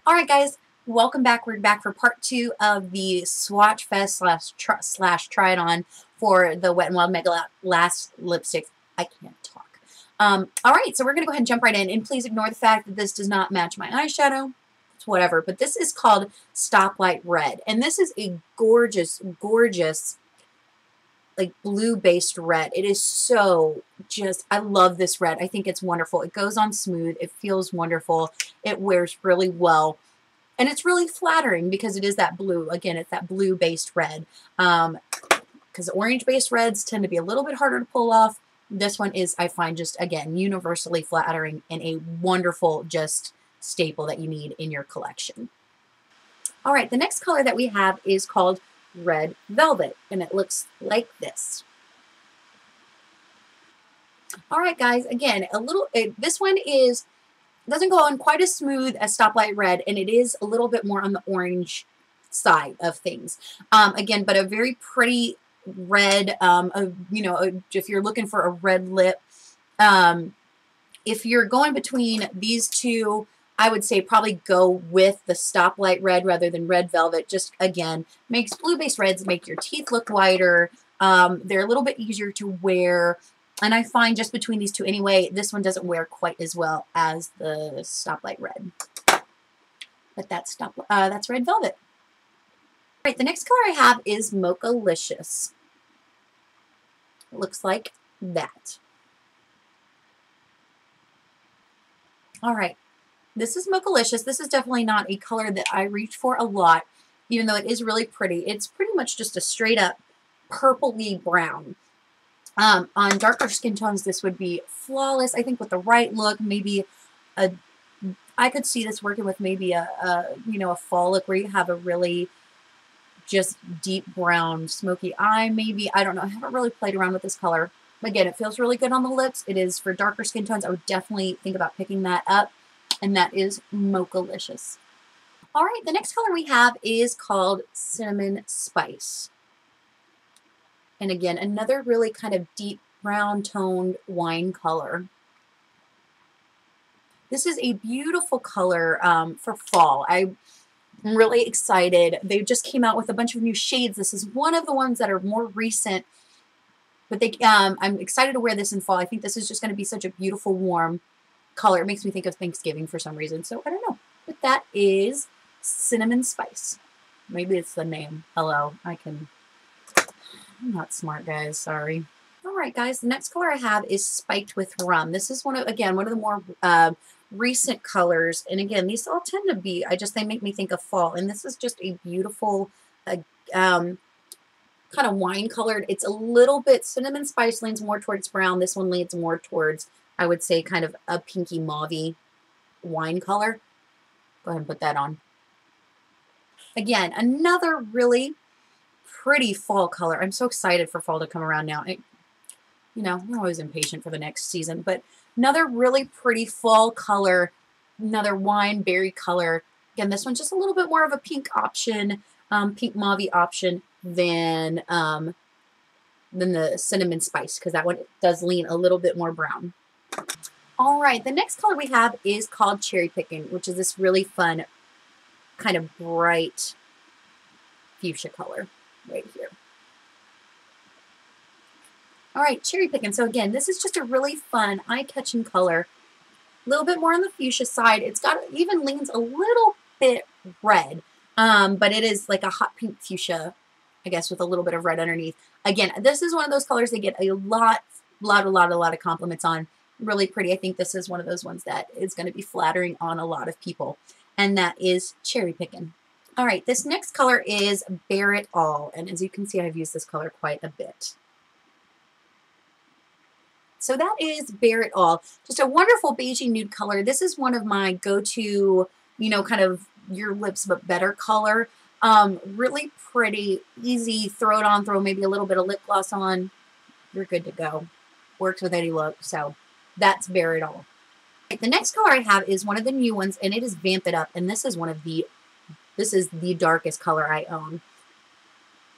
All right, guys, welcome back. We're back for part 2 of the Swatchfest slash try it on for the Wet n Wild Mega Lash lipstick. I can't talk. All right, so we're going to go ahead and jump right in. And please ignore the fact that this does not match my eyeshadow. It's whatever. But this is called Stoplight Red. And this is a gorgeous, gorgeous, like blue-based red. It is so just, I love this red. I think it's wonderful. It goes on smooth. It feels wonderful. It wears really well. And it's really flattering because it is that blue. Again, it's that blue-based red. Because orange-based reds tend to be a little bit harder to pull off. This one is, I find, just, again, universally flattering and a wonderful just staple that you need in your collection. All right, the next color that we have is called Red Velvet, and it looks like this. All right, guys, again, this one doesn't go on quite as smooth as Stoplight Red, and it is a little bit more on the orange side of things. Again, but a very pretty red, if you're looking for a red lip, if you're going between these two, I would say probably go with the Stoplight Red rather than Red Velvet. Just, again, makes blue-based reds make your teeth look whiter. They're a little bit easier to wear. And I find just between these two anyway, this one doesn't wear quite as well as the Stoplight Red. But that's Red Velvet. All right, the next color I have is Mocha-Licious. It looks like that. All right. This is Mocha-Licious. This is definitely not a color that I reach for a lot, even though it is really pretty. It's pretty much just a straight up purpley brown. On darker skin tones, this would be flawless. I think with the right look, maybe I could see this working with maybe a fall look where you have a really just deep brown smoky eye, maybe. I don't know. I haven't really played around with this color. Again, it feels really good on the lips. It is for darker skin tones. I would definitely think about picking that up. And that is Mocha-Licious. All right, the next color we have is called Cinnamon Spice. And again, another really kind of deep brown toned wine color. This is a beautiful color for fall. I'm really excited. They just came out with a bunch of new shades. This is one of the ones that are more recent. But I'm excited to wear this in fall. I think this is just going to be such a beautiful, warm color. It makes me think of Thanksgiving for some reason. So I don't know. But that is Cinnamon Spice. Maybe it's the name. Hello. I'm not smart, guys. Sorry. All right, guys. The next color I have is Spiked with Rum. This is one of the more recent colors. And again, these all tend to be, they make me think of fall. And this is just a beautiful, kind of wine colored. It's a little bit, Cinnamon Spice leans more towards brown. This one leans more towards, I would say, kind of a pinky mauve wine color. Go ahead and put that on. Again, another really pretty fall color. I'm so excited for fall to come around now. I'm always impatient for the next season, but another really pretty fall color, another wine berry color. Again, this one's just a little bit more of a pink option, pink mauve option than the Cinnamon Spice, because that one does lean a little bit more brown. All right, the next color we have is called Cherry Picking, which is this really fun, kind of bright fuchsia color right here. All right, Cherry Picking. So again, this is just a really fun, eye-catching color. A little bit more on the fuchsia side. It's got, even leans a little bit red, but it is like a hot pink fuchsia, I guess, with a little bit of red underneath. Again, this is one of those colors they get a lot of compliments on. Really pretty. I think this is one of those ones that is going to be flattering on a lot of people, and that is Cherry Picking. All right, this next color is Bare It All, and as you can see, I've used this color quite a bit. So that is Bare It All. Just a wonderful beigey nude color. This is one of my go-to, kind of your lips but better color. Really pretty, easy, throw it on, throw maybe a little bit of lip gloss on. You're good to go. Works with any look, so that's Bare It All. The next color I have is one of the new ones, and it is Vamp It Up, and this is this is the darkest color I own.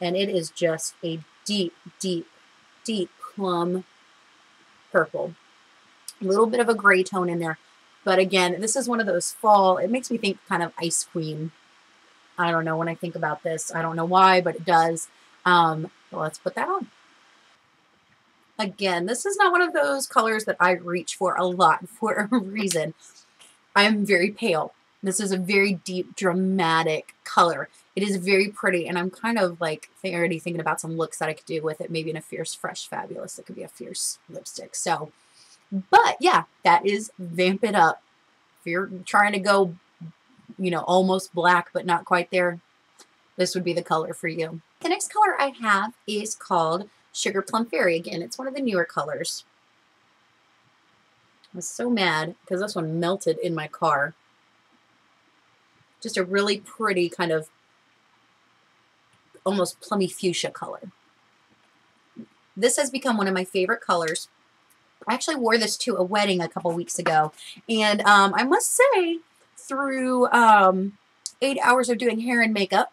And it is just a deep, deep, deep plum purple. A little bit of a gray tone in there. But again, this is one of those fall, it makes me think kind of ice cream. I don't know when I think about this. I don't know why, but it does. Well, let's put that on. Again, this is not one of those colors that I reach for a lot for a reason. I'm very pale. This is a very deep, dramatic color. It is very pretty, and I'm kind of like already thinking about some looks that I could do with it. Maybe in a Fierce Fresh Fabulous. It could be a fierce lipstick. So, but yeah, that is Vamp It Up. If you're trying to go, you know, almost black, but not quite there, this would be the color for you. The next color I have is called Sugar Plum Fairy. Again, it's one of the newer colors. I was so mad because this one melted in my car. Just a really pretty kind of almost plummy fuchsia color. This has become one of my favorite colors. I actually wore this to a wedding a couple weeks ago, and I must say, through 8 hours of doing hair and makeup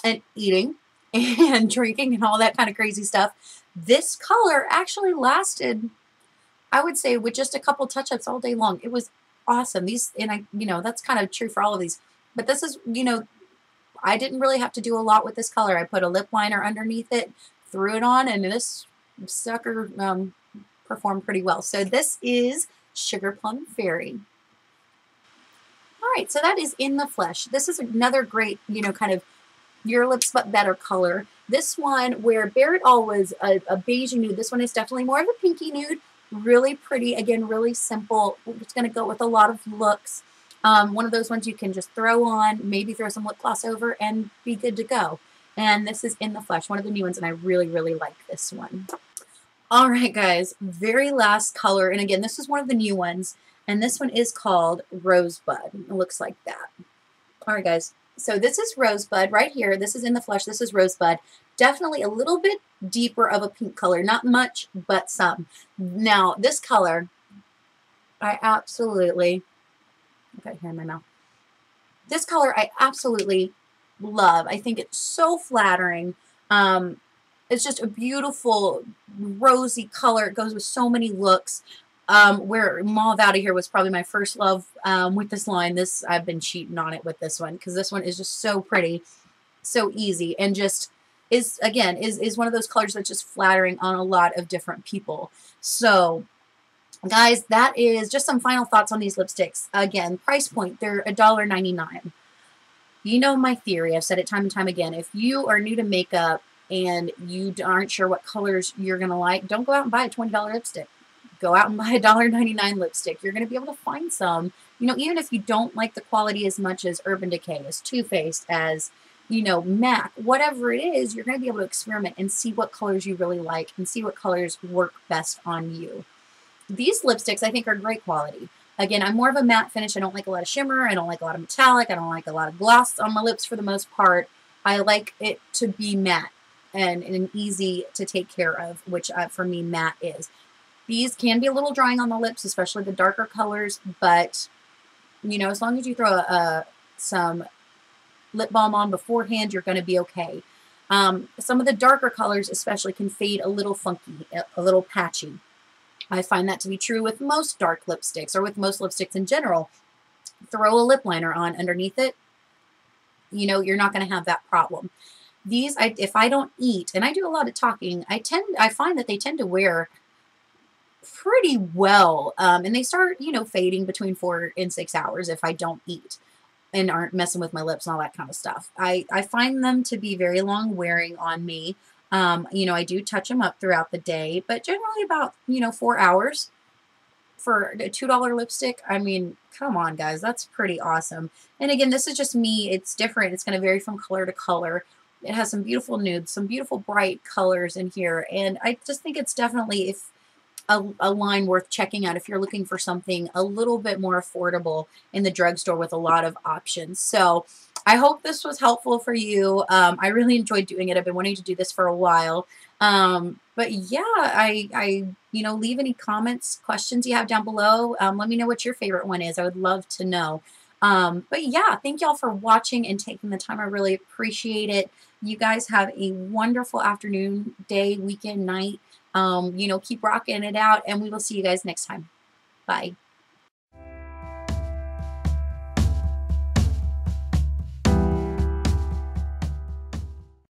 and eating and drinking and all that kind of crazy stuff, this color actually lasted, I would say, with just a couple touch-ups all day long. It was awesome. These, and I, you know, that's kind of true for all of these, but this is, you know, I didn't really have to do a lot with this color. I put a lip liner underneath it, threw it on, and this sucker performed pretty well. So this is Sugar Plum Fairy. All right, so that is In the Flesh. This is another great, you know, kind of Your Lips But Better color. This one, where Bare It All was a beige nude, this one is definitely more of a pinky nude. Really pretty. Again, really simple. It's going to go with a lot of looks. One of those ones you can just throw on, maybe throw some lip gloss over, and be good to go. And this is In the Flesh, one of the new ones, and I really, really like this one. All right, guys, very last color. And again, this is one of the new ones, and this one is called Rosebud. It looks like that. All right, guys. So this is Rosebud right here. This is In the Flesh. This is Rosebud. Definitely a little bit deeper of a pink color. Not much, but some. Now, this color, I absolutely... Got hair in my mouth. This color I absolutely love. I think it's so flattering. It's just a beautiful rosy color. It goes with so many looks. Where Mauve Out of Here was probably my first love with this line. This, I've been cheating on it with this one because this one is just so pretty, so easy, and just is, again, is one of those colors that's just flattering on a lot of different people. So guys, that is just some final thoughts on these lipsticks. Again, price point, they're $1.99. You know my theory. I've said it time and time again. If you are new to makeup and you aren't sure what colors you're going to like, don't go out and buy a $20 lipstick. Go out and buy a $1.99 lipstick. You're going to be able to find some. You know, even if you don't like the quality as much as Urban Decay, as Too Faced, as, you know, MAC, whatever it is, you're going to be able to experiment and see what colors you really like and see what colors work best on you. These lipsticks, I think, are great quality. Again, I'm more of a matte finish. I don't like a lot of shimmer. I don't like a lot of metallic. I don't like a lot of gloss on my lips for the most part. I like it to be matte and easy to take care of, which for me, matte is. These can be a little drying on the lips, especially the darker colors, but, you know, as long as you throw some lip balm on beforehand, you're going to be okay. Some of the darker colors especially can fade a little funky, a little patchy. I find that to be true with most dark lipsticks, or with most lipsticks in general. Throw a lip liner on underneath it, you know, you're not going to have that problem. These, if I don't eat, and I do a lot of talking, I find that they tend to wear pretty well, and they start, you know, fading between 4 and 6 hours if I don't eat and aren't messing with my lips and all that kind of stuff. I find them to be very long wearing on me. You know, I do touch them up throughout the day, but generally about, you know, 4 hours for a $2 lipstick. I mean, come on, guys, that's pretty awesome. And again, this is just me. It's different. It's going to vary from color to color. It has some beautiful nudes, some beautiful bright colors in here. And I just think it's definitely a line worth checking out if you're looking for something a little bit more affordable in the drugstore with a lot of options. So I hope this was helpful for you. I really enjoyed doing it. I've been wanting to do this for a while. But yeah, I you know, leave any comments, questions you have down below. Let me know what your favorite one is. I would love to know. But yeah, thank y'all for watching and taking the time. I really appreciate it. You guys have a wonderful afternoon, day, weekend, night. You know, keep rocking it out, and we will see you guys next time. Bye.